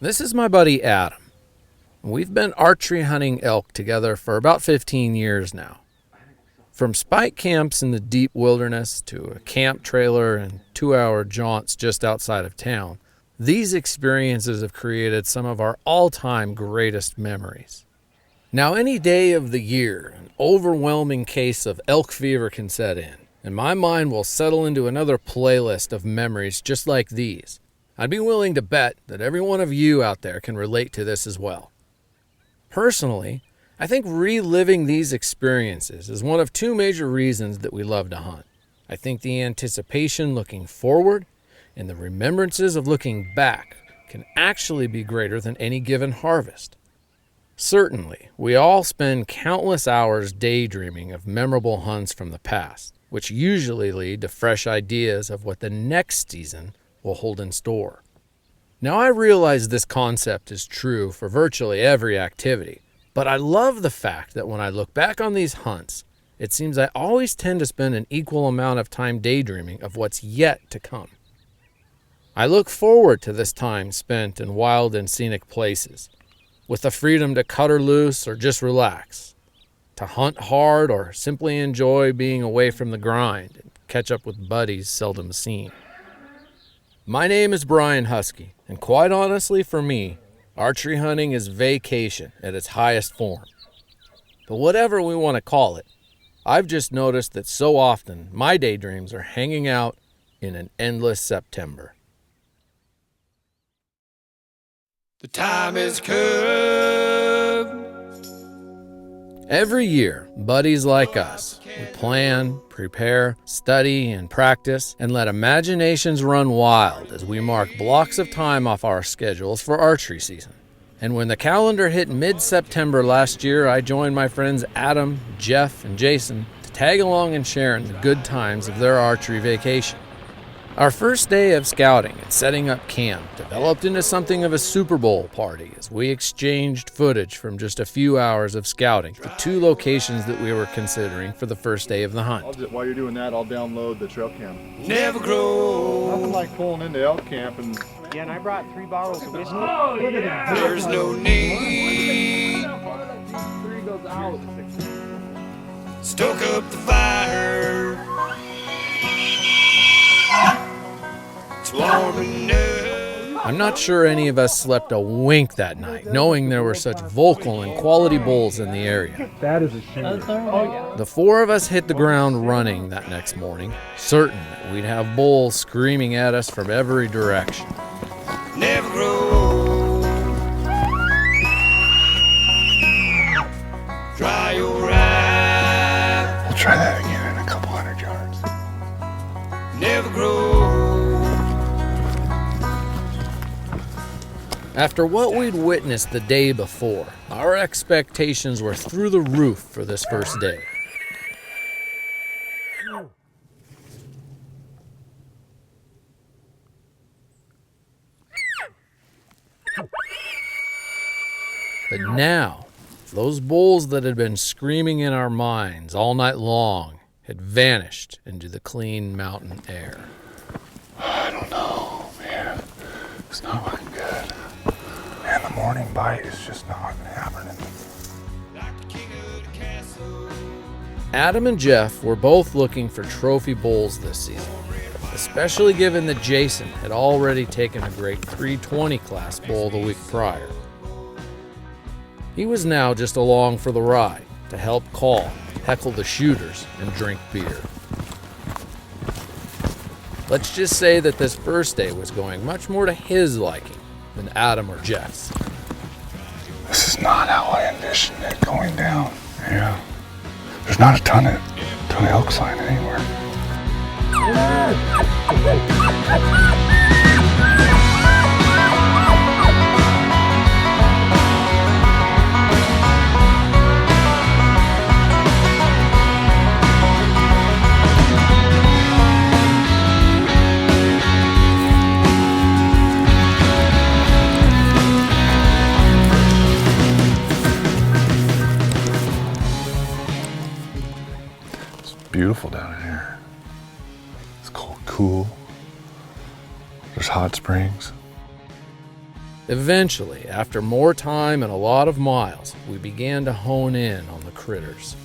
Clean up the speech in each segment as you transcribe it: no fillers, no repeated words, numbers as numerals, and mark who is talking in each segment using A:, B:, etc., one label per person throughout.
A: This is my buddy Adam. We've been archery hunting elk together for about 15 years now. From spike camps in the deep wilderness to a camp trailer and 2-hour jaunts just outside of town, these experiences have created some of our all-time greatest memories. Now, any day of the year, an overwhelming case of elk fever can set in, and my mind will settle into another playlist of memories just like these. I'd be willing to bet that every one of you out there can relate to this as well. Personally, I think reliving these experiences is one of two major reasons that we love to hunt. I think the anticipation looking forward and the remembrances of looking back can actually be greater than any given harvest. Certainly, we all spend countless hours daydreaming of memorable hunts from the past, which usually lead to fresh ideas of what the next season will hold in store. Now, I realize this concept is true for virtually every activity, but I love the fact that when I look back on these hunts, it seems I always tend to spend an equal amount of time daydreaming of what's yet to come. I look forward to this time spent in wild and scenic places, with the freedom to cut her loose or just relax, to hunt hard or simply enjoy being away from the grind and catch up with buddies seldom seen. My name is Bryan Huskey, and quite honestly for me, archery hunting is vacation at its highest form. But whatever we want to call it, I've just noticed that so often my daydreams are hanging out in an endless September.
B: The time has come.
A: Every year, buddies like us, we plan, prepare, study, and practice, and let imaginations run wild as we mark blocks of time off our schedules for archery season. And when the calendar hit mid-September last year, I joined my friends Adam, Jeff, and Jason to tag along and share in the good times of their archery vacation. Our first day of scouting and setting up camp developed into something of a Super Bowl party as we exchanged footage from just a few hours of scouting to two locations that we were considering for the first day of the hunt.
C: While you're doing that, I'll download the trail cam.
B: Never grow.
C: Nothing like pulling into elk camp and...
D: Yeah, and I brought 3 bottles of whiskey.
B: There's no need. Stoke up the fire. It's warm enough.
A: I'm not sure any of us slept a wink that night, knowing there were such vocal and quality bulls in the area.
C: That is a shame.
A: The four of us hit the ground running that next morning, certain that we'd have bulls screaming at us from every direction.
B: Never grow. Dry your eyes.
C: We'll try that again in a couple hundred yards.
B: Never grow.
A: After what we'd witnessed the day before, our expectations were through the roof for this first day. But now, those bulls that had been screaming in our minds all night long had vanished into the clean mountain air.
C: I don't know, man. It's not looking good. Man, the morning bite is just not happening.
A: Adam and Jeff were both looking for trophy bulls this season, especially given that Jason had already taken a great 320 class bull the week prior. He was now just along for the ride to help call, heckle the shooters, and drink beer. Let's just say that this first day was going much more to his liking than Adam or Jeff's.
C: This is not how I envisioned it going down. Yeah. There's not a ton of elk sign anywhere. Beautiful down in here. It's cool. There's hot springs.
A: Eventually, after more time and a lot of miles, we began to hone in on the critters.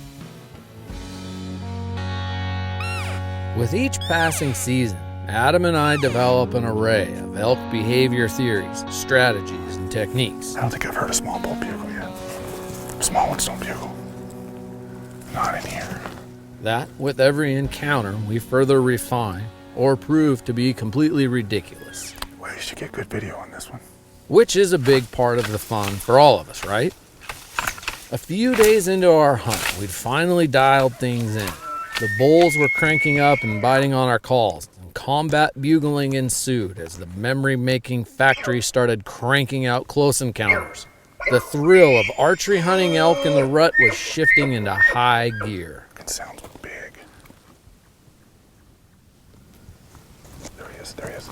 A: With each passing season, Adam and I develop an array of elk behavior theories, strategies, and techniques.
C: I don't think I've heard a small bull bugle yet. Small ones don't bugle. Not in here.
A: That, with every encounter, we further refine or prove to be completely ridiculous.
C: Well, you should get good video on this one.
A: Which is a big part of the fun for all of us, right? A few days into our hunt, we'd finally dialed things in. The bulls were cranking up and biting on our calls, and combat bugling ensued as the memory-making factory started cranking out close encounters. The thrill of archery hunting elk in the rut was shifting into high gear.
C: It sounds big. There he is, there he is.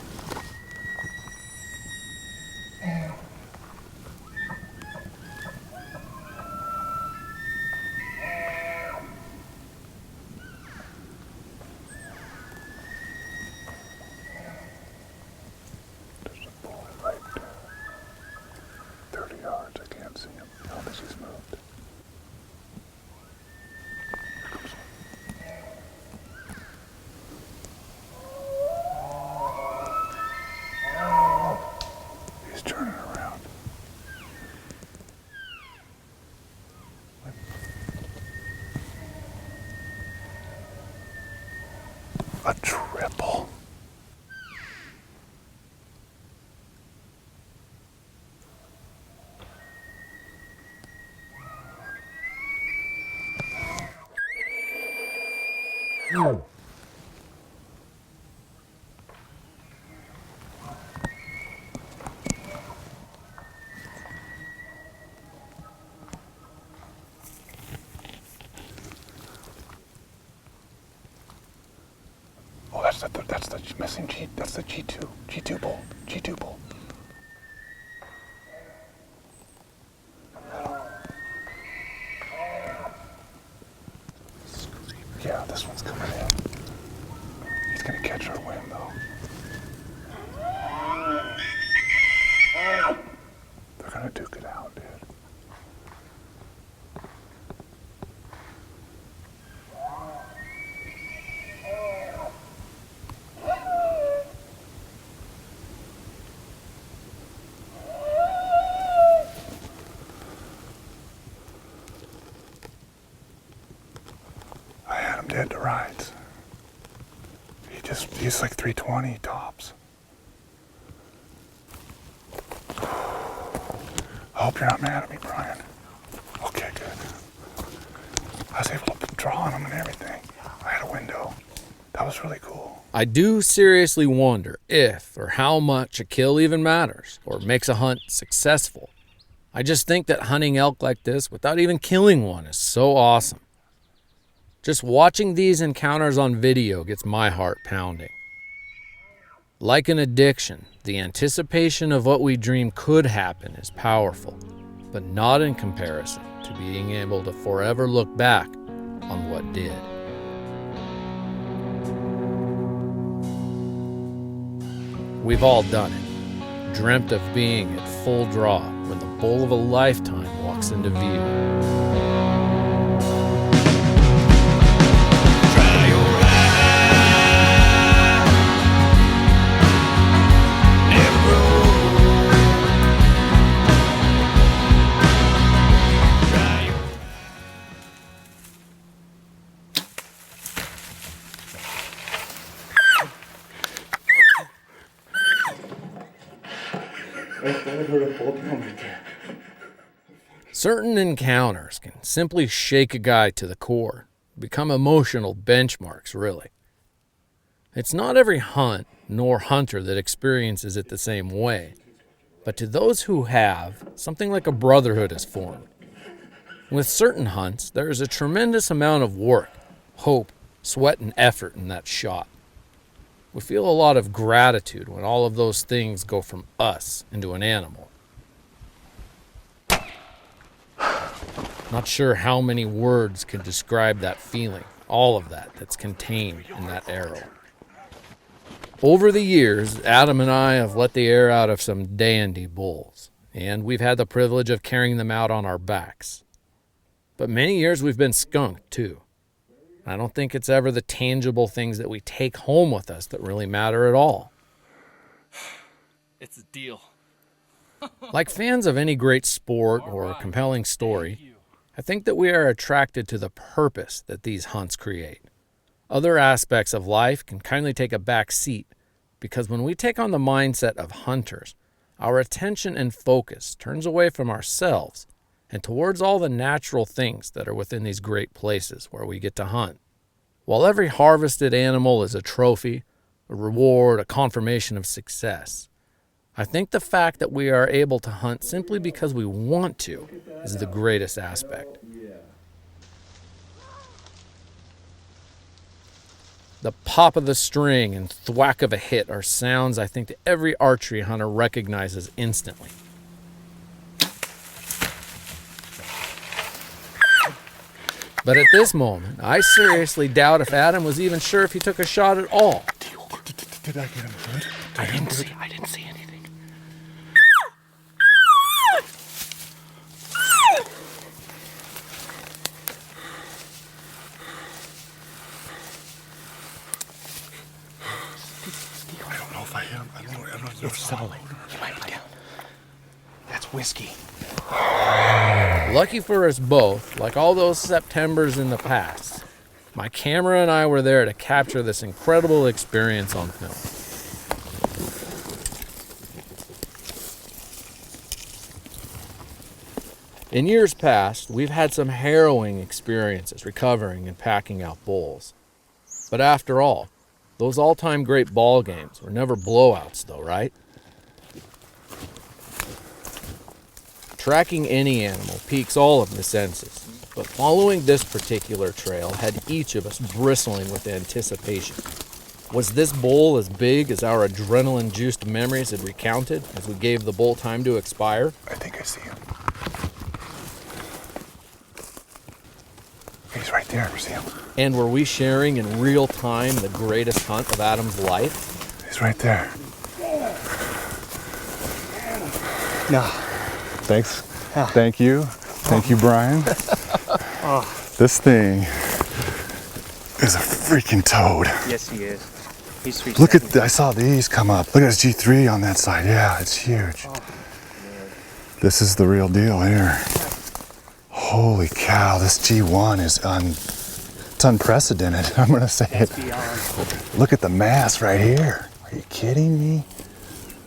C: There's a bull right there. 30 yards, I can't see him. I don't think he's moved. He's turning around. A triple. Oh, that's the missing G. That's the G2 bull. G2 bull. Yeah, this one's coming in. He's gonna catch our wind though. They're gonna duke it out, dude. Dead to rides. He's like 320 tops. I hope you're not mad at me, Bryan. Okay, good. I was able to draw on him and everything. I had a window. That was really cool.
A: I do seriously wonder if or how much a kill even matters or makes a hunt successful. I just think that hunting elk like this without even killing one is so awesome. Just watching these encounters on video gets my heart pounding. Like an addiction, the anticipation of what we dream could happen is powerful, but not in comparison to being able to forever look back on what did. We've all done it, dreamt of being at full draw when the bull of a lifetime walks into view. Certain encounters can simply shake a guy to the core, become emotional benchmarks, really. It's not every hunt nor hunter that experiences it the same way, but to those who have, something like a brotherhood is formed. With certain hunts, there is a tremendous amount of work, hope, sweat, and effort in that shot. We feel a lot of gratitude when all of those things go from us into an animal. Not sure how many words can describe that feeling, all of that that's contained in that arrow. Over the years, Adam and I have let the air out of some dandy bulls, and we've had the privilege of carrying them out on our backs. But many years we've been skunked, too. I don't think it's ever the tangible things that we take home with us that really matter at all.
E: It's a deal.
A: Like fans of any great sport or compelling story, I think that we are attracted to the purpose that these hunts create. Other aspects of life can kindly take a back seat because when we take on the mindset of hunters, our attention and focus turns away from ourselves and towards all the natural things that are within these great places where we get to hunt. While every harvested animal is a trophy, a reward, a confirmation of success, I think the fact that we are able to hunt simply because we want to is the greatest aspect. The pop of the string and thwack of a hit are sounds I think that every archery hunter recognizes instantly. But at this moment, I seriously doubt if Adam was even sure if he took a shot at all.
C: Did I get him good?
E: I didn't see anything.
C: I don't know if I am. I don't know.
E: You're settling. You might be down. That's whiskey.
A: Lucky for us both, like all those Septembers in the past, my camera and I were there to capture this incredible experience on film. In years past, we've had some harrowing experiences recovering and packing out bulls. But after all, those all-time great ball games were never blowouts though, right? Tracking any animal piques all of the senses, but following this particular trail had each of us bristling with anticipation. Was this bull as big as our adrenaline-juiced memories had recounted as we gave the bull time to expire?
C: I think I see him. He's right there. I see him.
A: And were we sharing in real time the greatest hunt of Adam's life?
C: He's right there.
D: No.
C: Thanks. Thank you. Thank you, Bryan. This thing is a freaking toad.
D: Yes, he is. He's 370.
C: Look at, I saw these come up. Look at this G3 on that side. Yeah, it's huge. This is the real deal here. Holy cow, this G1 is it's unprecedented. I'm gonna say it. Look at the mass right here. Are you kidding me?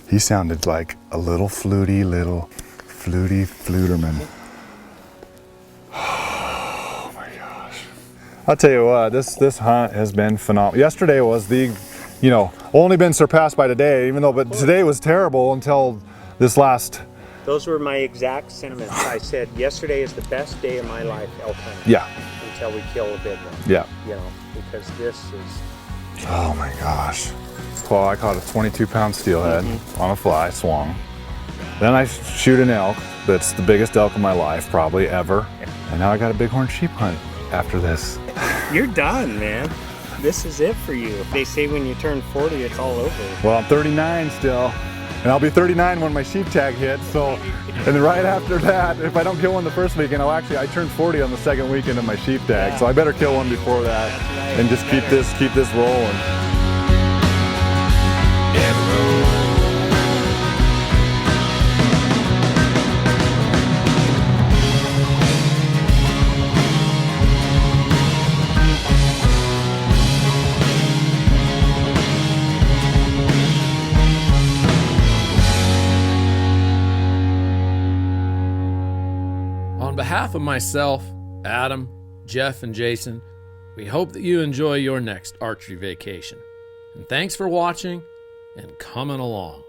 C: He sounded like a little fluty fluterman. Oh my gosh. I'll tell you what, this hunt has been phenomenal. Yesterday was only been surpassed by today, but today was terrible until this last.
D: Those were my exact sentiments. I said, yesterday is the best day of my life elk hunting.
C: Yeah.
D: Until we kill a big one.
C: Yeah.
D: Because this is...
C: Oh my gosh. Well, I caught a 22-pound steelhead on a fly swung. Then I shoot an elk that's the biggest elk of my life, probably ever. And now I got a bighorn sheep hunt after this.
D: You're done, man. This is it for you. They say when you turn 40, it's all over.
C: Well, I'm 39 still. And I'll be 39 when my sheep tag hits, so, and then right after that, if I don't kill one the first weekend, I turn 40 on the second weekend of my sheep tag, so I better kill one before that, and just keep this rolling.
A: On behalf of myself, Adam, Jeff, and Jason, we hope that you enjoy your next archery vacation. And thanks for watching and coming along.